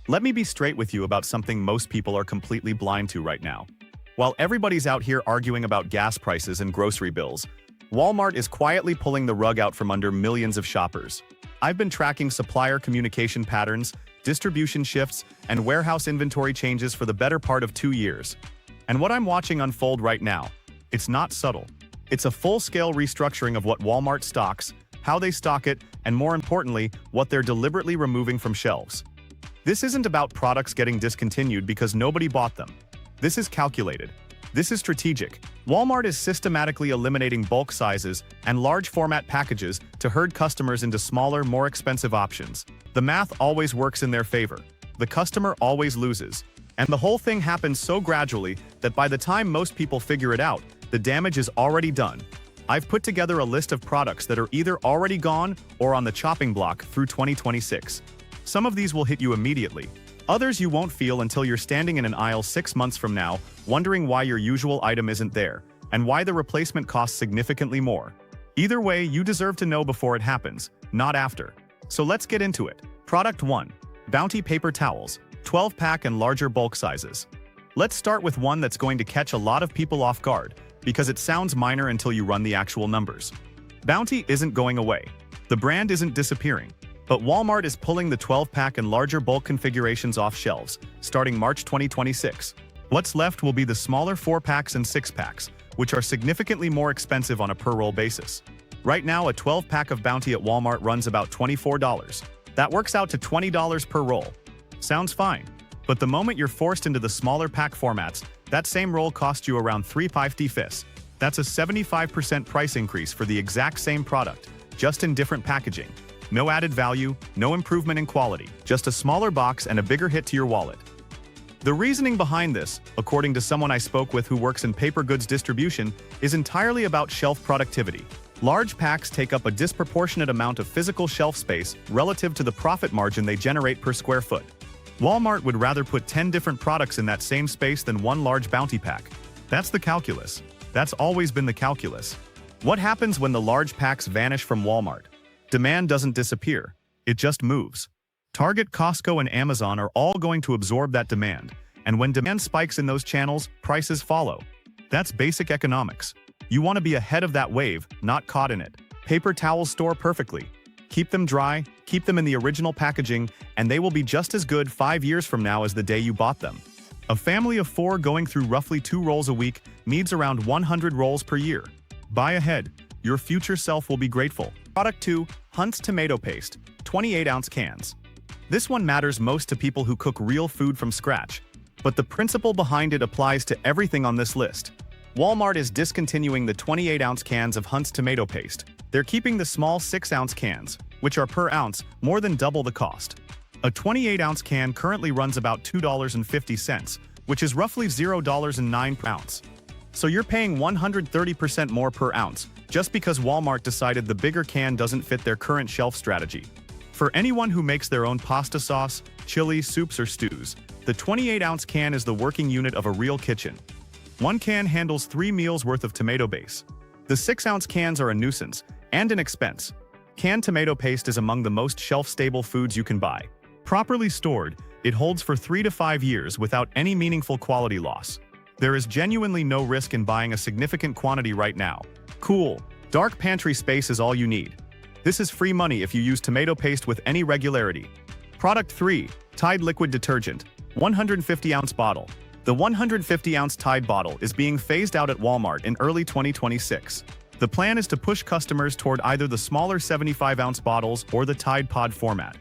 Let me be straight with you about something most people are completely blind to right now. While everybody's out here arguing about gas prices and grocery bills, Walmart is quietly pulling the rug out from under millions of shoppers. I've been tracking supplier communication patterns, distribution shifts, and warehouse inventory changes for the better part of 2 years. And what I'm watching unfold right now, it's not subtle. It's a full-scale restructuring of what Walmart stocks, how they stock it, and more importantly, what they're deliberately removing from shelves. This isn't about products getting discontinued because nobody bought them. This is calculated. This is strategic. Walmart is systematically eliminating bulk sizes and large format packages to herd customers into smaller, more expensive options. The math always works in their favor. The customer always loses. And the whole thing happens so gradually that by the time most people figure it out, the damage is already done. I've put together a list of products that are either already gone or on the chopping block through 2026. Some of these will hit you immediately. Others you won't feel until you're standing in an aisle 6 months from now, wondering why your usual item isn't there, and why the replacement costs significantly more. Either way, you deserve to know before it happens, not after. So let's get into it. Product 1. Bounty Paper Towels, 12-pack and larger bulk sizes. Let's start with one that's going to catch a lot of people off guard, because it sounds minor until you run the actual numbers. Bounty isn't going away. The brand isn't disappearing. But Walmart is pulling the 12-pack and larger bulk configurations off shelves, starting March 2026. What's left will be the smaller 4-packs and 6-packs, which are significantly more expensive on a per-roll basis. Right now, a 12-pack of Bounty at Walmart runs about $24. That works out to $20 per roll. Sounds fine. But the moment you're forced into the smaller pack formats, that same roll costs you around $3.50. That's a 75% price increase for the exact same product, just in different packaging. No added value, no improvement in quality, just a smaller box and a bigger hit to your wallet. The reasoning behind this, according to someone I spoke with who works in paper goods distribution, is entirely about shelf productivity. Large packs take up a disproportionate amount of physical shelf space relative to the profit margin they generate per square foot. Walmart would rather put 10 different products in that same space than one large Bounty pack. That's the calculus. That's always been the calculus. What happens when the large packs vanish from Walmart? Demand doesn't disappear, it just moves. Target, Costco, and Amazon are all going to absorb that demand, and when demand spikes in those channels, prices follow. That's basic economics. You want to be ahead of that wave, not caught in it. Paper towels store perfectly. Keep them dry, keep them in the original packaging, and they will be just as good 5 years from now as the day you bought them. A family of 4 going through roughly 2 rolls a week needs around 100 rolls per year. Buy ahead. Your future self will be grateful. Product 2. Hunt's Tomato Paste, 28-ounce cans. This one matters most to people who cook real food from scratch, but the principle behind it applies to everything on this list. Walmart is discontinuing the 28-ounce cans of Hunt's Tomato Paste. They're keeping the small 6-ounce cans, which are per ounce more than double the cost. A 28-ounce can currently runs about $2.50, which is roughly $0.09 per ounce. So you're paying 130% more per ounce, just because Walmart decided the bigger can doesn't fit their current shelf strategy. For anyone who makes their own pasta sauce, chili, soups, or stews, the 28-ounce can is the working unit of a real kitchen. One can handles 3 meals worth of tomato base. The 6-ounce cans are a nuisance and an expense. Canned tomato paste is among the most shelf-stable foods you can buy. Properly stored, it holds for 3 to 5 years without any meaningful quality loss. There is genuinely no risk in buying a significant quantity right now. Cool. Dark pantry space is all you need. This is free money if you use tomato paste with any regularity. Product 3. Tide Liquid Detergent, 150-ounce bottle. The 150-ounce Tide bottle is being phased out at Walmart in early 2026. The plan is to push customers toward either the smaller 75-ounce bottles or the Tide Pod format.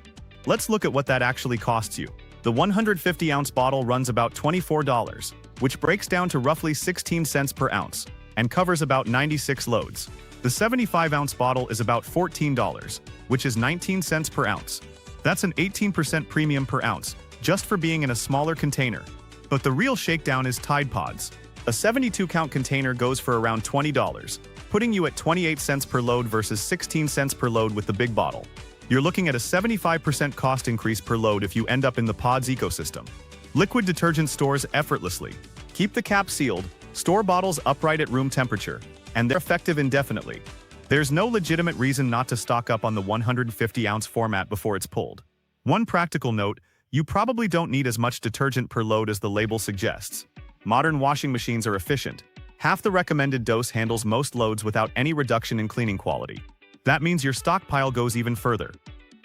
Let's look at what that actually costs you. The 150-ounce bottle runs about $24, which breaks down to roughly 16 cents per ounce, and covers about 96 loads. The 75-ounce bottle is about $14, which is 19 cents per ounce. That's an 18% premium per ounce, just for being in a smaller container. But the real shakedown is Tide Pods. A 72-count container goes for around $20, putting you at 28 cents per load versus 16 cents per load with the big bottle. You're looking at a 75% cost increase per load if you end up in the Pods ecosystem. Liquid detergent stores effortlessly. Keep the cap sealed, store bottles upright at room temperature, and they're effective indefinitely. There's no legitimate reason not to stock up on the 150-ounce format before it's pulled. One practical note, You probably don't need as much detergent per load as the label suggests. Modern washing machines are efficient. Half the recommended dose handles most loads without any reduction in cleaning quality. That means your stockpile goes even further.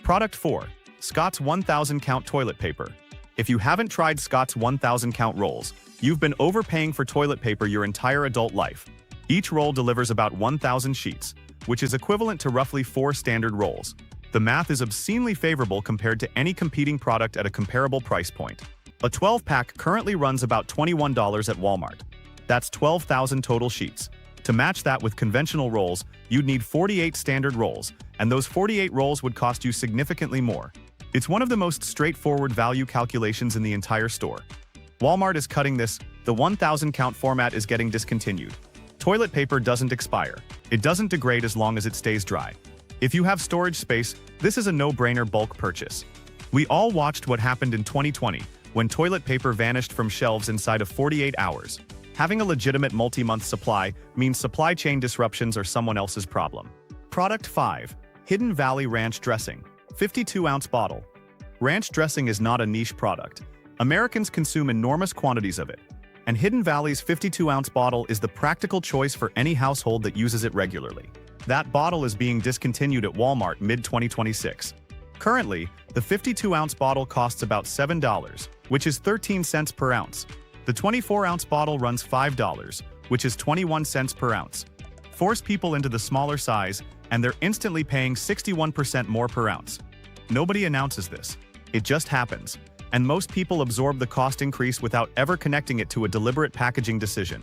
Product 4. Scott's 1000 Count Toilet Paper. If you haven't tried Scott's 1000 Count rolls, you've been overpaying for toilet paper your entire adult life. Each roll delivers about 1,000 sheets, which is equivalent to roughly 4 standard rolls. The math is obscenely favorable compared to any competing product at a comparable price point. A 12-pack currently runs about $21 at Walmart. That's 12,000 total sheets. To match that with conventional rolls, you'd need 48 standard rolls, and those 48 rolls would cost you significantly more. It's one of the most straightforward value calculations in the entire store. Walmart is cutting this. The 1000 count format is getting discontinued. Toilet paper doesn't expire. It doesn't degrade as long as it stays dry. If you have storage space, this is a no-brainer bulk purchase. We all watched what happened in 2020 when toilet paper vanished from shelves inside of 48 hours. Having a legitimate multi-month supply means supply chain disruptions are someone else's problem. Product 5. Hidden Valley Ranch Dressing. 52-ounce bottle. Ranch dressing is not a niche product. Americans consume enormous quantities of it, and Hidden Valley's 52-ounce bottle is the practical choice for any household that uses it regularly. That bottle is being discontinued at Walmart mid-2026. Currently, the 52-ounce bottle costs about $7, which is 13 cents per ounce. The 24-ounce bottle runs $5, which is 21 cents per ounce. Force people into the smaller size, and they're instantly paying 61% more per ounce. Nobody announces this. It just happens, and most people absorb the cost increase without ever connecting it to a deliberate packaging decision.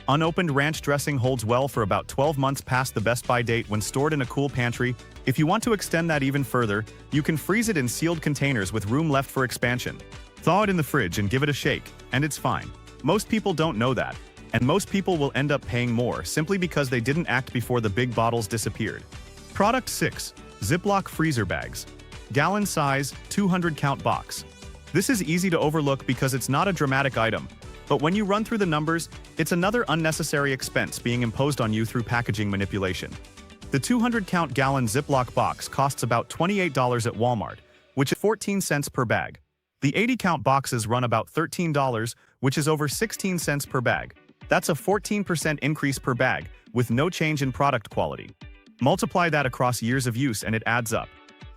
Unopened ranch dressing holds well for about 12 months past the best-by date when stored in a cool pantry. If you want to extend that even further, you can freeze it in sealed containers with room left for expansion. Thaw it in the fridge and give it a shake, and it's fine. Most people don't know that, and most people will end up paying more simply because they didn't act before the big bottles disappeared. Product 6. Ziploc Freezer Bags. Gallon size, 200 count box. This is easy to overlook because it's not a dramatic item, but when you run through the numbers, it's another unnecessary expense being imposed on you through packaging manipulation. The 200 count gallon Ziploc box costs about $28 at Walmart, which is 14 cents per bag. The 80 count boxes run about $13, which is over 16 cents per bag. That's a 14% increase per bag, with no change in product quality. Multiply that across years of use and it adds up.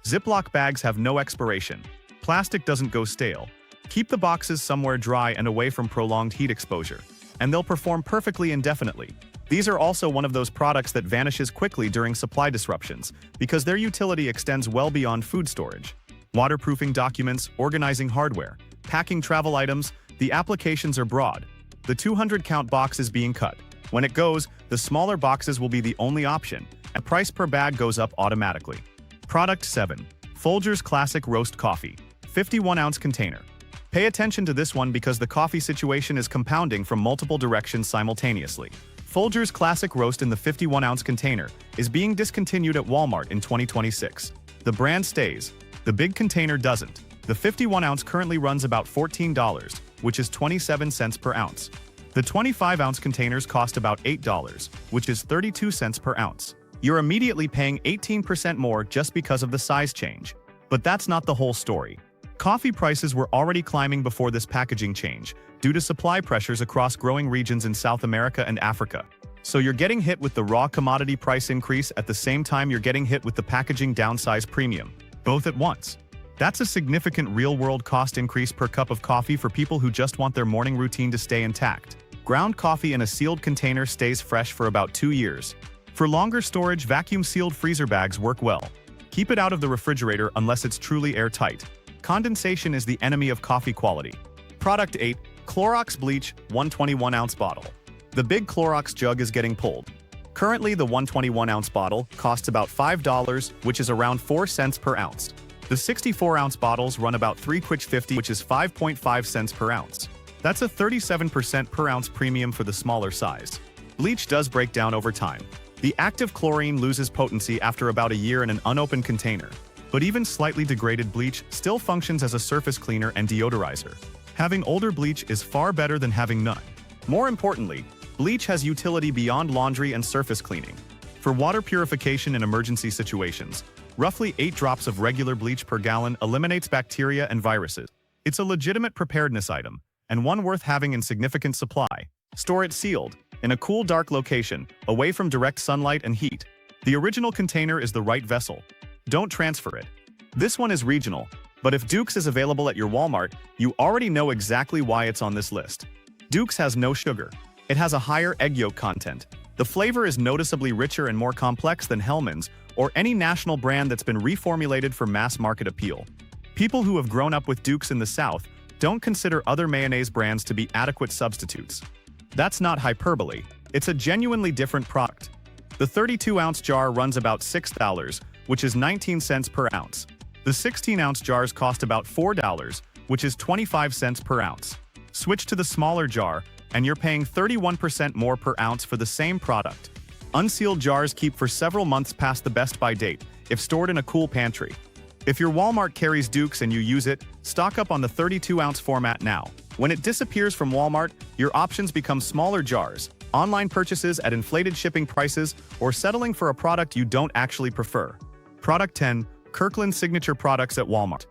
Ziploc bags have no expiration. Plastic doesn't go stale. Keep the boxes somewhere dry and away from prolonged heat exposure, and they'll perform perfectly indefinitely. These are also one of those products that vanishes quickly during supply disruptions, because their utility extends well beyond food storage. Waterproofing documents, organizing hardware, packing travel items, the applications are broad. The 200 count box is being cut. When it goes, the smaller boxes will be the only option, and price per bag goes up automatically. Product 7. Folgers Classic Roast Coffee. 51-ounce container. Pay attention to this one because the coffee situation is compounding from multiple directions simultaneously. Folgers Classic Roast in the 51-ounce container is being discontinued at Walmart in 2026. The brand stays. The big container doesn't. The 51-ounce currently runs about $14, which is 27 cents per ounce. The 25-ounce containers cost about $8, which is 32 cents per ounce. You're immediately paying 18% more just because of the size change. But that's not the whole story. Coffee prices were already climbing before this packaging change, due to supply pressures across growing regions in South America and Africa. So you're getting hit with the raw commodity price increase at the same time you're getting hit with the packaging downsize premium, both at once. That's a significant real-world cost increase per cup of coffee for people who just want their morning routine to stay intact. Ground coffee in a sealed container stays fresh for about 2 years. For longer storage, vacuum-sealed freezer bags work well. Keep it out of the refrigerator unless it's truly airtight. Condensation is the enemy of coffee quality. Product 8. Clorox Bleach 121-ounce bottle. The big Clorox jug is getting pulled. Currently, the 121-ounce bottle costs about $5, which is around 4 cents per ounce. The 64-ounce bottles run about $3.50, which is 5.5 cents per ounce. That's a 37% per ounce premium for the smaller size. Bleach does break down over time. The active chlorine loses potency after about a year in an unopened container. But even slightly degraded bleach still functions as a surface cleaner and deodorizer. Having older bleach is far better than having none. More importantly, bleach has utility beyond laundry and surface cleaning. For water purification in emergency situations, roughly 8 drops of regular bleach per gallon eliminates bacteria and viruses. It's a legitimate preparedness item, and one worth having in significant supply. Store it sealed, in a cool dark location, away from direct sunlight and heat. The original container is the right vessel. Don't transfer it. This one is regional, but if Duke's is available at your Walmart, you already know exactly why it's on this list. Duke's has no sugar. It has a higher egg yolk content. The flavor is noticeably richer and more complex than Hellmann's or any national brand that's been reformulated for mass market appeal. People who have grown up with Duke's in the South don't consider other mayonnaise brands to be adequate substitutes. That's not hyperbole. It's a genuinely different product. The 32-ounce jar runs about $6, which is 19 cents per ounce. The 16-ounce jars cost about $4, which is 25 cents per ounce. Switch to the smaller jar, and you're paying 31% more per ounce for the same product. Unsealed jars keep for several months past the best-by date, if stored in a cool pantry. If your Walmart carries Duke's and you use it, stock up on the 32-ounce format now. When it disappears from Walmart, your options become smaller jars, online purchases at inflated shipping prices, or settling for a product you don't actually prefer. Product 10. Kirkland Signature Products at Walmart.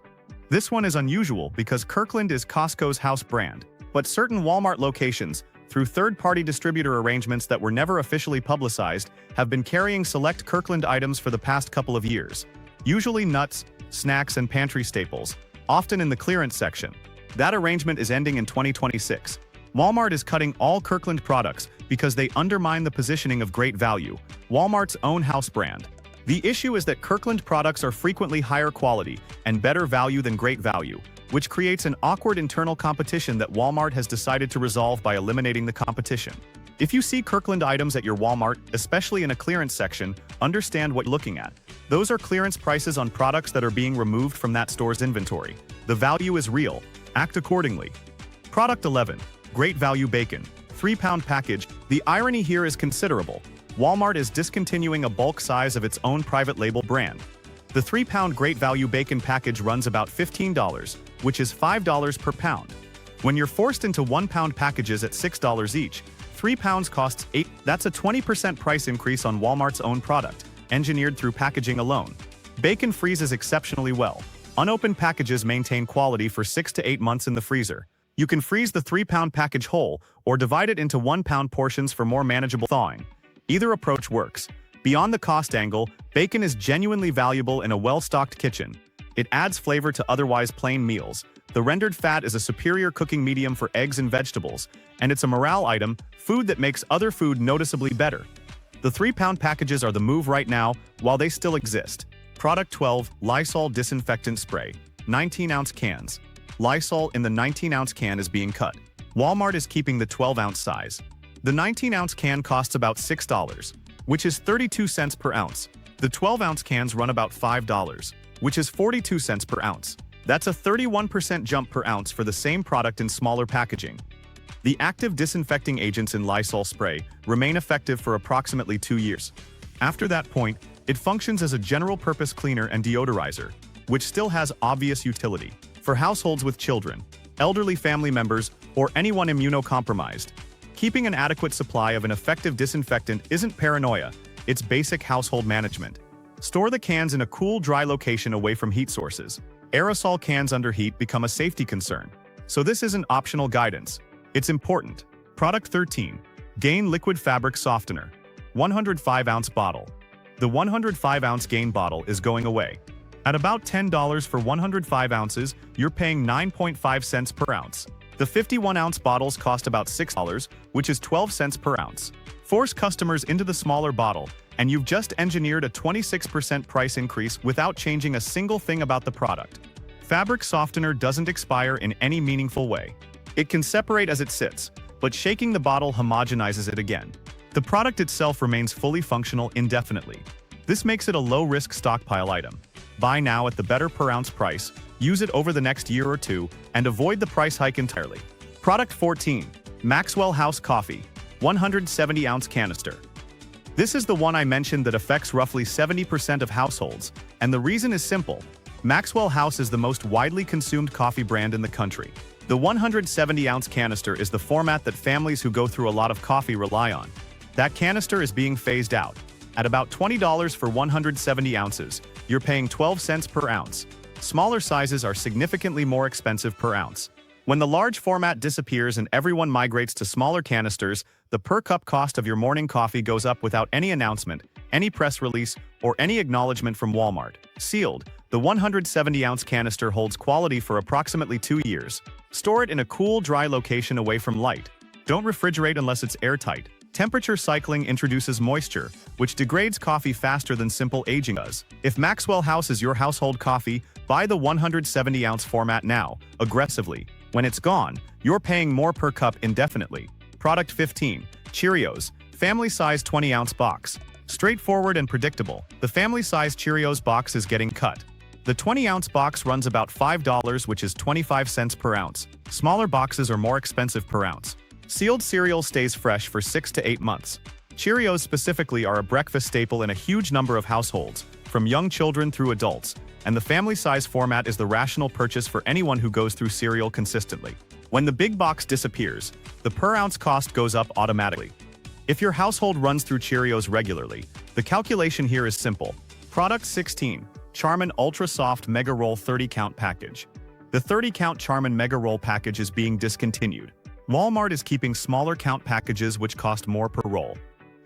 This one is unusual because Kirkland is Costco's house brand, but certain Walmart locations, through third-party distributor arrangements that were never officially publicized, have been carrying select Kirkland items for the past couple of years. Usually nuts, snacks, and pantry staples, often in the clearance section. That arrangement is ending in 2026. Walmart is cutting all Kirkland products because they undermine the positioning of Great Value, Walmart's own house brand. The issue is that Kirkland products are frequently higher quality and better value than Great Value, which creates an awkward internal competition that Walmart has decided to resolve by eliminating the competition. If you see Kirkland items at your Walmart, especially in a clearance section, understand what you're looking at. Those are clearance prices on products that are being removed from that store's inventory. The value is real. Act accordingly. Product 11. Great Value Bacon. 3-pound package. The irony here is considerable. Walmart is discontinuing a bulk size of its own private label brand. The 3-pound Great Value Bacon package runs about $15, which is $5 per pound. When you're forced into 1-pound packages at $6 each, 3 pounds costs $8. That's a 20% price increase on Walmart's own product, engineered through packaging alone. Bacon freezes exceptionally well. Unopened packages maintain quality for 6 to 8 months in the freezer. You can freeze the 3-pound package whole or divide it into 1-pound portions for more manageable thawing. Either approach works. Beyond the cost angle, bacon is genuinely valuable in a well-stocked kitchen. It adds flavor to otherwise plain meals. The rendered fat is a superior cooking medium for eggs and vegetables, and it's a morale item, food that makes other food noticeably better. The 3-pound packages are the move right now, while they still exist. Product 12. Lysol Disinfectant Spray. 19-ounce cans. Lysol in the 19-ounce can is being cut. Walmart is keeping the 12-ounce size. The 19-ounce can costs about $6, which is 32 cents per ounce. The 12-ounce cans run about $5, which is 42 cents per ounce. That's a 31% jump per ounce for the same product in smaller packaging. The active disinfecting agents in Lysol spray remain effective for approximately 2 years. After that point, it functions as a general-purpose cleaner and deodorizer, which still has obvious utility for households with children, elderly family members, or anyone immunocompromised. Keeping an adequate supply of an effective disinfectant isn't paranoia, it's basic household management. Store the cans in a cool, dry location away from heat sources. Aerosol cans under heat become a safety concern. So this isn't optional guidance. It's important. Product 13. Gain Liquid Fabric Softener. 105-ounce bottle. The 105-ounce Gain bottle is going away. At about $10 for 105 ounces, you're paying 9.5 cents per ounce. The 51-ounce bottles cost about $6, which is 12 cents per ounce. Force customers into the smaller bottle, and you've just engineered a 26% price increase without changing a single thing about the product. Fabric softener doesn't expire in any meaningful way. It can separate as it sits, but shaking the bottle homogenizes it again. The product itself remains fully functional indefinitely. This makes it a low-risk stockpile item. Buy now at the better per-ounce price, use it over the next year or two, and avoid the price hike entirely. Product 14. Maxwell House Coffee. 170-ounce canister. This is the one I mentioned that affects roughly 70% of households, and the reason is simple. Maxwell House is the most widely consumed coffee brand in the country. The 170-ounce canister is the format that families who go through a lot of coffee rely on. That canister is being phased out. At about $20 for 170 ounces, you're paying 12 cents per ounce. Smaller sizes are significantly more expensive per ounce. When the large format disappears and everyone migrates to smaller canisters, the per-cup cost of your morning coffee goes up without any announcement, any press release, or any acknowledgement from Walmart. Sealed, the 170-ounce canister holds quality for approximately 2 years. Store it in a cool, dry location away from light. Don't refrigerate unless it's airtight. Temperature cycling introduces moisture, which degrades coffee faster than simple aging does. If Maxwell House is your household coffee, buy the 170-ounce format now, aggressively. When it's gone, you're paying more per cup indefinitely. Product 15. Cheerios. Family-size 20-ounce box. Straightforward and predictable, the family-size Cheerios box is getting cut. The 20-ounce box runs about $5, which is 25 cents per ounce. Smaller boxes are more expensive per ounce. Sealed cereal stays fresh for 6 to 8 months. Cheerios specifically are a breakfast staple in a huge number of households, from young children through adults, and the family-size format is the rational purchase for anyone who goes through cereal consistently. When the big box disappears, the per-ounce cost goes up automatically. If your household runs through Cheerios regularly, the calculation here is simple. Product 16. Charmin Ultra Soft Mega Roll 30-count package. The 30-count Charmin Mega Roll package is being discontinued. Walmart is keeping smaller count packages which cost more per roll.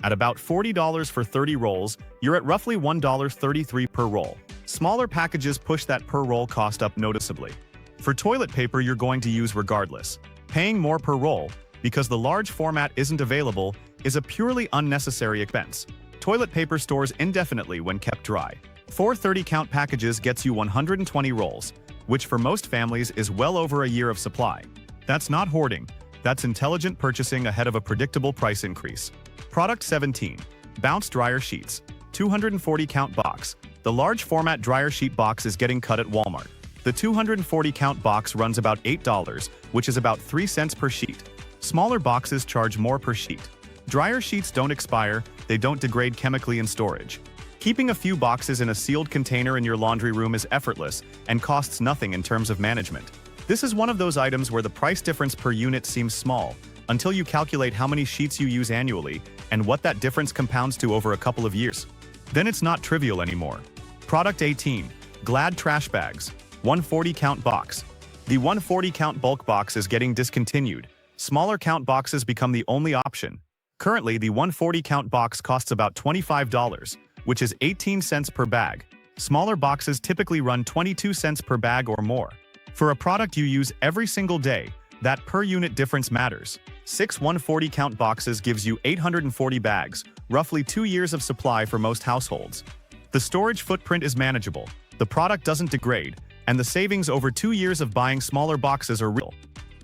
At about $40 for 30 rolls, you're at roughly $1.33 per roll. Smaller packages push that per roll cost up noticeably. For toilet paper you're going to use regardless. Paying more per roll, because the large format isn't available, is a purely unnecessary expense. Toilet paper stores indefinitely when kept dry. 4 30-count packages gets you 120 rolls, which for most families is well over a year of supply. That's not hoarding. That's intelligent purchasing ahead of a predictable price increase. Product 17. Bounce Dryer Sheets. 240-count box. The large format dryer sheet box is getting cut at Walmart. The 240-count box runs about $8, which is about 3 cents per sheet. Smaller boxes charge more per sheet. Dryer sheets don't expire, they don't degrade chemically in storage. Keeping a few boxes in a sealed container in your laundry room is effortless and costs nothing in terms of management. This is one of those items where the price difference per unit seems small, until you calculate how many sheets you use annually and what that difference compounds to over a couple of years. Then it's not trivial anymore. Product 18. Glad Trash Bags. 140-count box. The 140-count bulk box is getting discontinued. Smaller count boxes become the only option. Currently, the 140-count box costs about $25, which is 18 cents per bag. Smaller boxes typically run 22 cents per bag or more. For a product you use every single day, that per unit difference matters. 6 140-count boxes gives you 840 bags, roughly 2 years of supply for most households. The storage footprint is manageable, the product doesn't degrade, and the savings over 2 years of buying smaller boxes are real.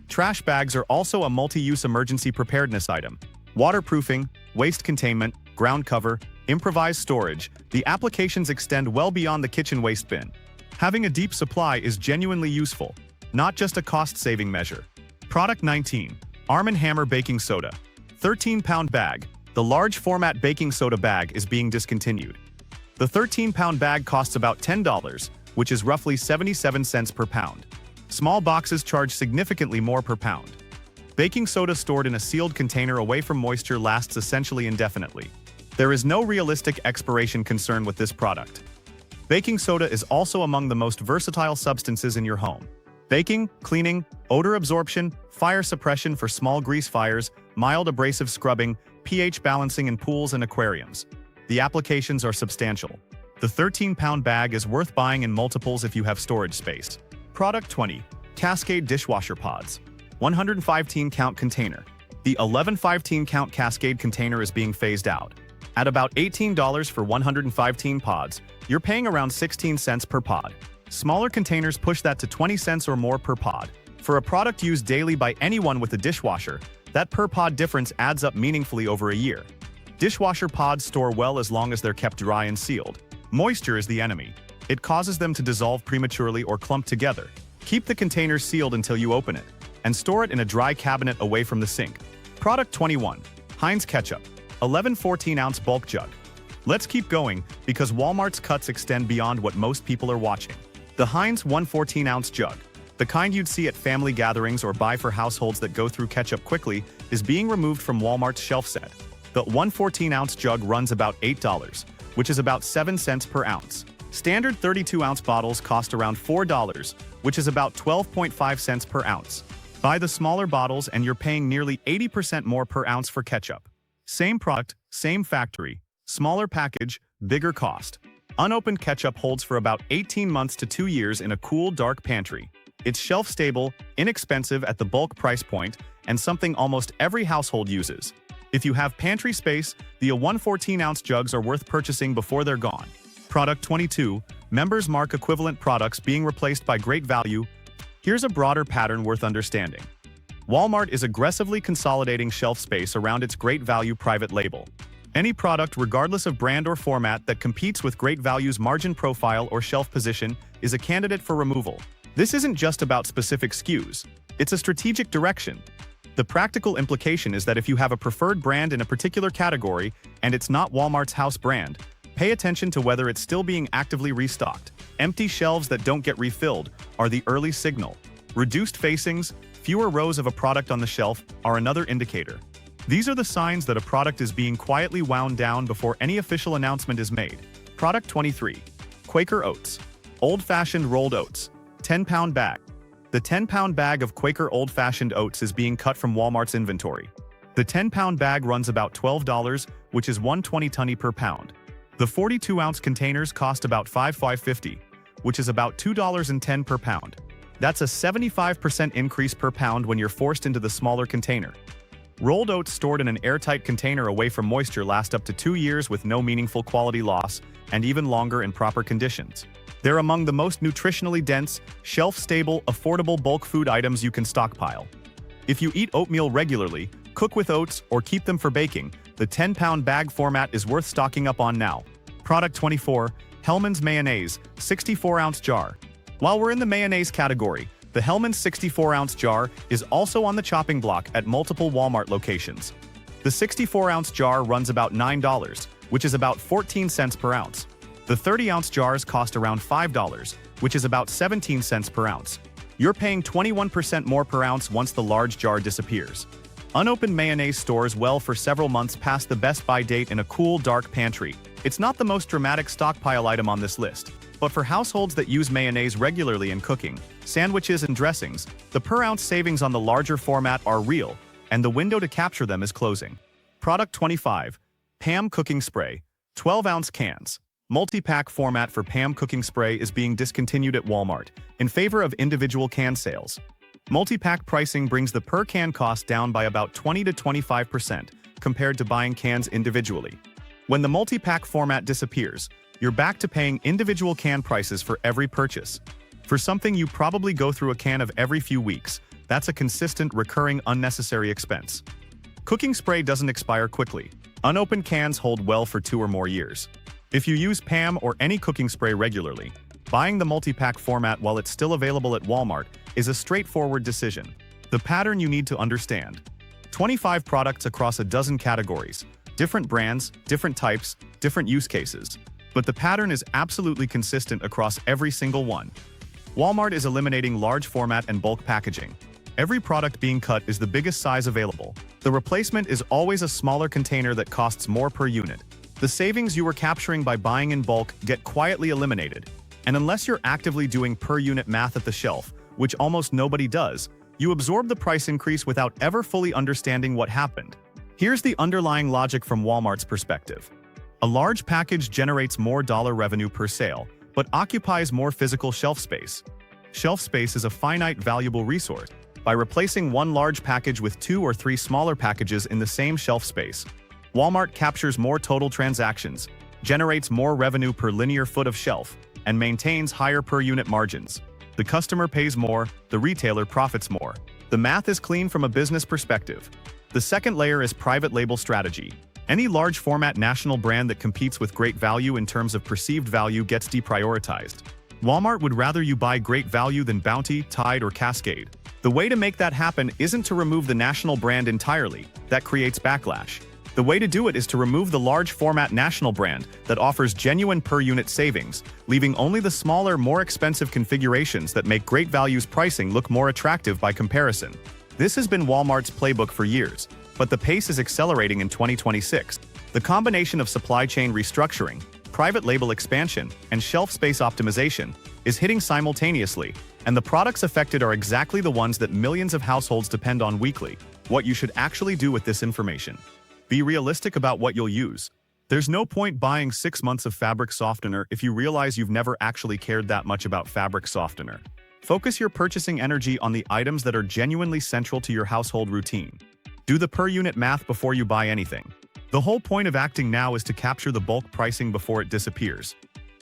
Trash bags are also a multi-use emergency preparedness item. Waterproofing, waste containment, ground cover, improvised storage, the applications extend well beyond the kitchen waste bin. Having a deep supply is genuinely useful, not just a cost-saving measure. Product 19. Arm & Hammer Baking Soda. 13-pound bag. The large format baking soda bag is being discontinued. The 13-pound bag costs about $10, which is roughly 77 cents per pound. Small boxes charge significantly more per pound. Baking soda stored in a sealed container away from moisture lasts essentially indefinitely. There is no realistic expiration concern with this product. Baking soda is also among the most versatile substances in your home. Baking, cleaning, odor absorption, fire suppression for small grease fires, mild abrasive scrubbing, pH balancing in pools and aquariums. The applications are substantial. The 13-pound bag is worth buying in multiples if you have storage space. Product 20. Cascade Dishwasher Pods. 115-count container. The 11 15-count Cascade container is being phased out. At about $18 for 115 pods, you're paying around 16 cents per pod. Smaller containers push that to 20 cents or more per pod. For a product used daily by anyone with a dishwasher, that per pod difference adds up meaningfully over a year. Dishwasher pods store well as long as they're kept dry and sealed. Moisture is the enemy. It causes them to dissolve prematurely or clump together. Keep the container sealed until you open it, and store it in a dry cabinet away from the sink. Product 21. Heinz Ketchup. 11 14-ounce bulk jug. Let's keep going, because Walmart's cuts extend beyond what most people are watching. The Heinz 114-ounce jug, the kind you'd see at family gatherings or buy for households that go through ketchup quickly, is being removed from Walmart's shelf set. The 114-ounce jug runs about $8, which is about 7 cents per ounce. Standard 32-ounce bottles cost around $4, which is about 12.5 cents per ounce. Buy the smaller bottles and you're paying nearly 80% more per ounce for ketchup. Same product, same factory, smaller package, bigger cost. Unopened ketchup holds for about 18 months to 2 years in a cool, dark pantry. It's shelf-stable, inexpensive at the bulk price point, and something almost every household uses. If you have pantry space, the 114-ounce jugs are worth purchasing before they're gone. Product 22, Members Mark equivalent products being replaced by Great Value. Here's a broader pattern worth understanding. Walmart is aggressively consolidating shelf space around its Great Value private label. Any product, regardless of brand or format, that competes with Great Value's margin profile or shelf position is a candidate for removal. This isn't just about specific SKUs. It's a strategic direction. The practical implication is that if you have a preferred brand in a particular category and it's not Walmart's house brand, pay attention to whether it's still being actively restocked. Empty shelves that don't get refilled are the early signal. Reduced facings, fewer rows of a product on the shelf are another indicator. These are the signs that a product is being quietly wound down before any official announcement is made. Product 23. Quaker Oats. Old-fashioned rolled oats. 10-pound bag. The 10-pound bag of Quaker old-fashioned oats is being cut from Walmart's inventory. The 10-pound bag runs about $12, which is $1.20 per pound. The 42-ounce containers cost about $5.50, which is about $2.10 per pound. That's a 75% increase per pound when you're forced into the smaller container. Rolled oats stored in an airtight container away from moisture last up to 2 years with no meaningful quality loss, and even longer in proper conditions. They're among the most nutritionally dense, shelf-stable, affordable bulk food items you can stockpile. If you eat oatmeal regularly, cook with oats, or keep them for baking, the 10-pound bag format is worth stocking up on now. Product 24. Hellmann's Mayonnaise, 64-ounce jar. While we're in the mayonnaise category, the Hellmann's 64-ounce jar is also on the chopping block at multiple Walmart locations. The 64-ounce jar runs about $9, which is about 14 cents per ounce. The 30-ounce jars cost around $5, which is about 17 cents per ounce. You're paying 21% more per ounce once the large jar disappears. Unopened mayonnaise stores well for several months past the best-by date in a cool, dark pantry. It's not the most dramatic stockpile item on this list, but for households that use mayonnaise regularly in cooking, sandwiches, and dressings, the per-ounce savings on the larger format are real, and the window to capture them is closing. Product 25. Pam Cooking Spray, 12-ounce cans. Multi-pack format for Pam Cooking Spray is being discontinued at Walmart in favor of individual can sales. Multi-pack pricing brings the per-can cost down by about 20 to 25% compared to buying cans individually. When the multi-pack format disappears, you're back to paying individual can prices for every purchase. For something you probably go through a can of every few weeks, that's a consistent, recurring, unnecessary expense. Cooking spray doesn't expire quickly. Unopened cans hold well for 2 or more years. If you use Pam or any cooking spray regularly, buying the multi-pack format while it's still available at Walmart is a straightforward decision. The pattern you need to understand. 25 products across a dozen categories, different brands, different types, different use cases. But the pattern is absolutely consistent across every single one. Walmart is eliminating large format and bulk packaging. Every product being cut is the biggest size available. The replacement is always a smaller container that costs more per unit. The savings you were capturing by buying in bulk get quietly eliminated. And unless you're actively doing per-unit math at the shelf, which almost nobody does, you absorb the price increase without ever fully understanding what happened. Here's the underlying logic from Walmart's perspective. A large package generates more dollar revenue per sale, but occupies more physical shelf space. Shelf space is a finite, valuable resource. By replacing one large package with 2 or 3 smaller packages in the same shelf space, Walmart captures more total transactions, generates more revenue per linear foot of shelf, and maintains higher per-unit margins. The customer pays more, the retailer profits more. The math is clean from a business perspective. The second layer is private label strategy. Any large format national brand that competes with Great Value in terms of perceived value gets deprioritized. Walmart would rather you buy Great Value than Bounty, Tide, or Cascade. The way to make that happen isn't to remove the national brand entirely. That creates backlash. The way to do it is to remove the large format national brand that offers genuine per-unit savings, leaving only the smaller, more expensive configurations that make Great Value's pricing look more attractive by comparison. This has been Walmart's playbook for years, but the pace is accelerating in 2026. The combination of supply chain restructuring, private label expansion and shelf space optimization is hitting simultaneously, and the products affected are exactly the ones that millions of households depend on weekly. What you should actually do with this information. Be realistic about what you'll use. There's no point buying 6 months of fabric softener if you realize you've never actually cared that much about fabric softener. Focus your purchasing energy on the items that are genuinely central to your household routine. Do the per-unit math before you buy anything. The whole point of acting now is to capture the bulk pricing before it disappears.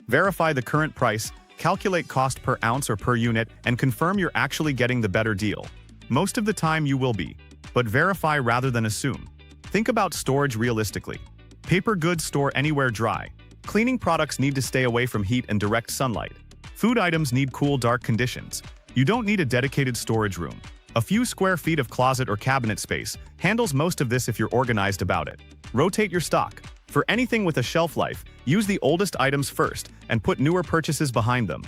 Verify the current price, calculate cost per ounce or per unit, and confirm you're actually getting the better deal. Most of the time you will be, but verify rather than assume. Think about storage realistically. Paper goods store anywhere dry. Cleaning products need to stay away from heat and direct sunlight. Food items need cool, dark conditions. You don't need a dedicated storage room. A few square feet of closet or cabinet space handles most of this if you're organized about it. Rotate your stock. For anything with a shelf life, use the oldest items first and put newer purchases behind them.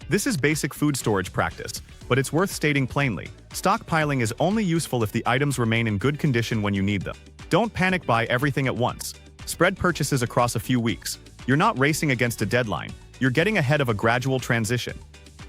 This is basic food storage practice, but it's worth stating plainly. Stockpiling is only useful if the items remain in good condition when you need them. Don't panic buy everything at once. Spread purchases across a few weeks. You're not racing against a deadline. You're getting ahead of a gradual transition.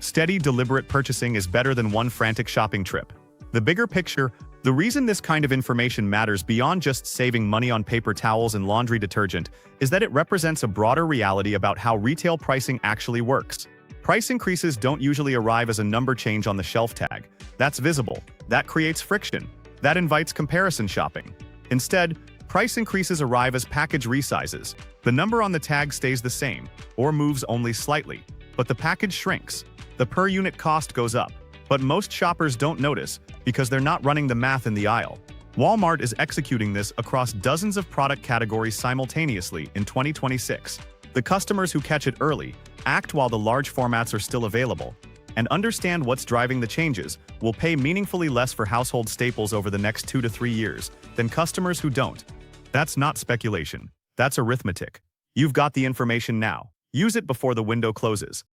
Steady, deliberate purchasing is better than one frantic shopping trip. The bigger picture, the reason this kind of information matters beyond just saving money on paper towels and laundry detergent is that it represents a broader reality about how retail pricing actually works. Price increases don't usually arrive as a number change on the shelf tag. That's visible. That creates friction. That invites comparison shopping. Instead, price increases arrive as package resizes. The number on the tag stays the same, or moves only slightly, but the package shrinks. The per-unit cost goes up. But most shoppers don't notice because they're not running the math in the aisle. Walmart is executing this across dozens of product categories simultaneously in 2026. The customers who catch it early, act while the large formats are still available, and understand what's driving the changes will pay meaningfully less for household staples over the next 2 to 3 years than customers who don't. That's not speculation. That's arithmetic. You've got the information now. Use it before the window closes.